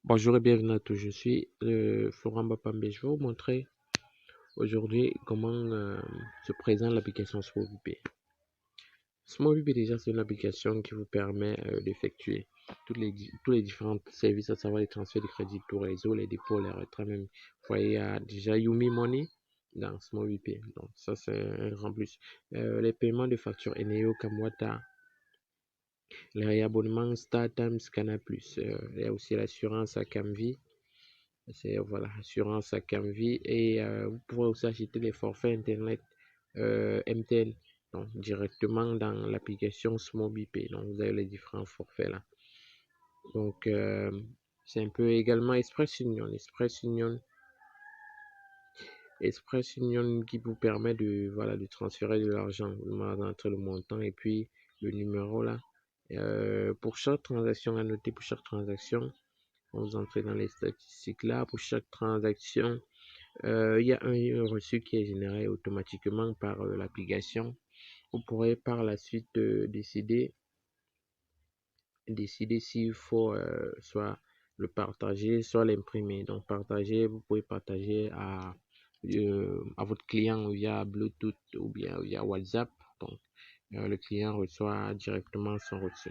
Bonjour et bienvenue à tous, je suis Florent Bapambe. Je vais vous montrer aujourd'hui comment se présente l'application SmallVP. SmallVP déjà c'est une application qui vous permet d'effectuer tous les différents services, à savoir les transferts de crédit, tout réseau, les dépôts, les retraits même. Vous voyez, il y a déjà Yumi Money dans SmallVP, donc ça c'est un grand plus. Les paiements de factures Eneo, Kamwata, les réabonnements StarTimes, Canal+. Il y a aussi l'assurance à Camvi. C'est voilà, assurance à Camvi et vous pouvez aussi acheter des forfaits internet MTN donc, directement dans l'application SmallBP. Donc vous avez les différents forfaits là. Donc c'est un peu également Express Union qui vous permet de voilà de transférer de l'argent entre le montant et puis le numéro là. Pour chaque transaction à noter, pour chaque transaction, vous entrez dans les statistiques là. Pour chaque transaction, il y a un reçu qui est généré automatiquement par l'application. Vous pourrez par la suite décider s'il faut soit le partager, soit l'imprimer. Donc partager, vous pouvez partager à votre client via Bluetooth ou bien via WhatsApp. Donc le client reçoit directement son reçu.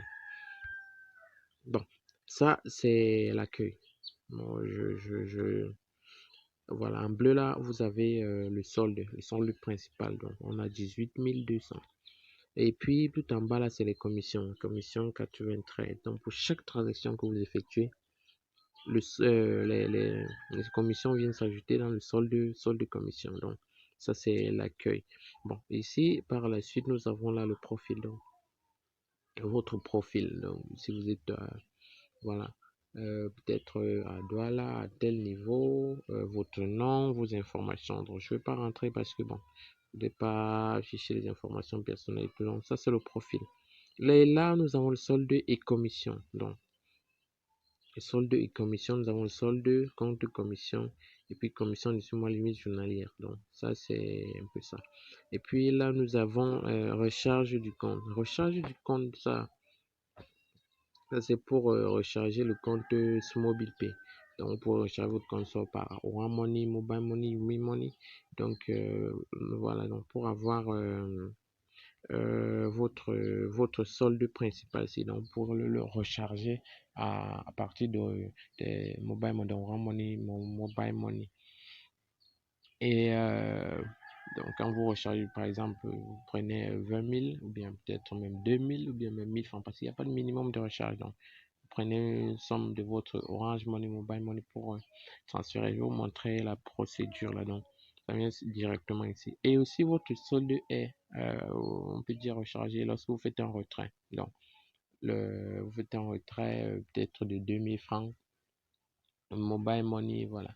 Donc ça c'est l'accueil. Bon, voilà, en bleu là, vous avez le solde principal. Donc, on a 18 200. Et puis, tout en bas là, c'est les commissions. Commission 93. Donc, pour chaque transaction que vous effectuez, les commissions viennent s'ajouter dans le solde commission. Donc, ça, c'est l'accueil. Bon, ici, par la suite, nous avons là le profil. Donc, votre profil. Donc, si vous êtes, voilà. Peut-être à Douala, à tel niveau, votre nom, vos informations. Donc, je ne vais pas rentrer parce que, bon, vous ne devez pas afficher les informations personnelles. Donc, ça, c'est le profil. Là, nous avons le solde et commission. Donc, le solde et commission, nous avons le solde, compte commission, et puis commission de mois limite journalière. Donc, ça, c'est un peu ça. Et puis là, nous avons recharge du compte. Recharge du compte, ça c'est pour recharger le compte SmallBP. Donc, pour recharger votre compte soit par Orange Money, Mobile Money, Yumi Money. Donc, voilà. Donc, pour avoir votre solde principal, c'est donc pour le recharger à partir de Mobile Money, Orange Money, Mobile Money. Et donc, quand vous rechargez, par exemple, vous prenez 20 000 ou bien peut-être même 2 000 ou bien même 1000 francs parce qu'il n'y a pas de minimum de recharge. Donc, prenez une somme de votre Orange Money, Mobile Money pour transférer. Je vais vous montrer la procédure là. Donc, ça vient directement ici. Et aussi, votre solde est, on peut dire, rechargé lorsque vous faites un retrait. Donc, vous faites un retrait peut-être de 2000 francs. Mobile Money, voilà.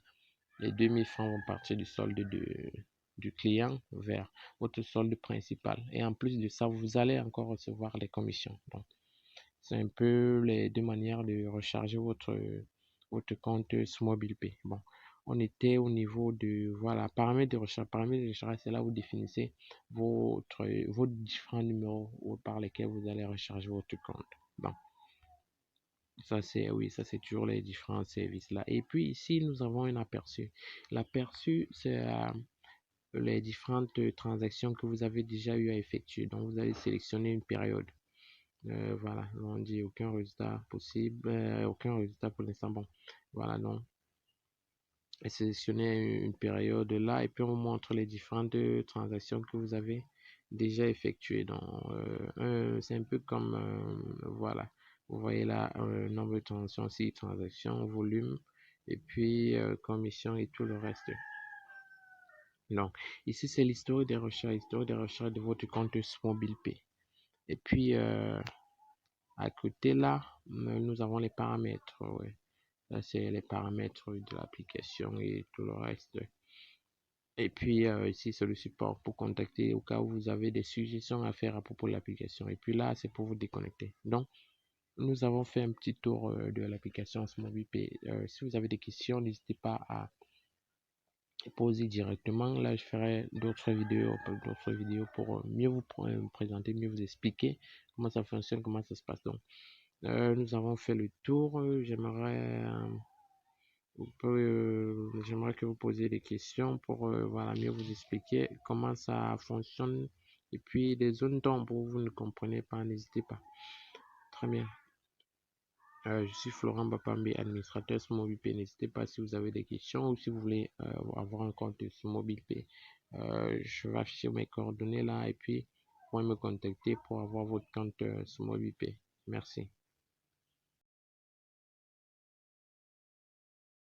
Les 2000 francs vont partir du solde du client vers votre solde principal. Et en plus de ça, vous allez encore recevoir les commissions. Donc, c'est un peu les deux manières de recharger votre compte SmallBP. Bon, on était au niveau de, voilà, paramètres de recharge. Paramètres de recharge, c'est là où vous définissez vos différents numéros par lesquels vous allez recharger votre compte. Bon, ça c'est, oui, ça c'est toujours les différents services là. Et puis ici, nous avons un aperçu. L'aperçu, c'est les différentes transactions que vous avez déjà eu à effectuer. Donc, vous allez sélectionner une période. Voilà, on dit aucun résultat possible, aucun résultat pour l'instant. Bon, voilà, donc, et sélectionnez une période là et puis on montre les différentes transactions que vous avez déjà effectuées. Donc, c'est un peu comme, voilà, vous voyez là, nombre de transactions, 6 transactions, volume, et puis commission et tout le reste. Donc, ici, c'est l'histoire des recherches, de votre compte SmallBP. Et puis, à côté là, nous avons les paramètres. Ouais. Là, c'est les paramètres de l'application et tout le reste. Et puis, ici, c'est le support pour contacter au cas où vous avez des suggestions à faire à propos de l'application. Et puis là, c'est pour vous déconnecter. Donc, nous avons fait un petit tour de l'application SmallBP. Si vous avez des questions, n'hésitez pas à poser directement. Là, je ferai d'autres vidéos pour mieux vous présenter, mieux vous expliquer comment ça fonctionne, comment ça se passe. Donc, nous avons fait le tour. J'aimerais J'aimerais que vous posiez des questions pour voilà, mieux vous expliquer comment ça fonctionne. Et puis, les zones d'ombre où vous ne comprenez pas, n'hésitez pas. Très bien. Je suis Florent Bapambi, administrateur sur MobilePay. N'hésitez pas si vous avez des questions ou si vous voulez avoir un compte sur MobilePay. Je vais afficher mes coordonnées là et puis vous pouvez me contacter pour avoir votre compte sur MobilePay. Merci.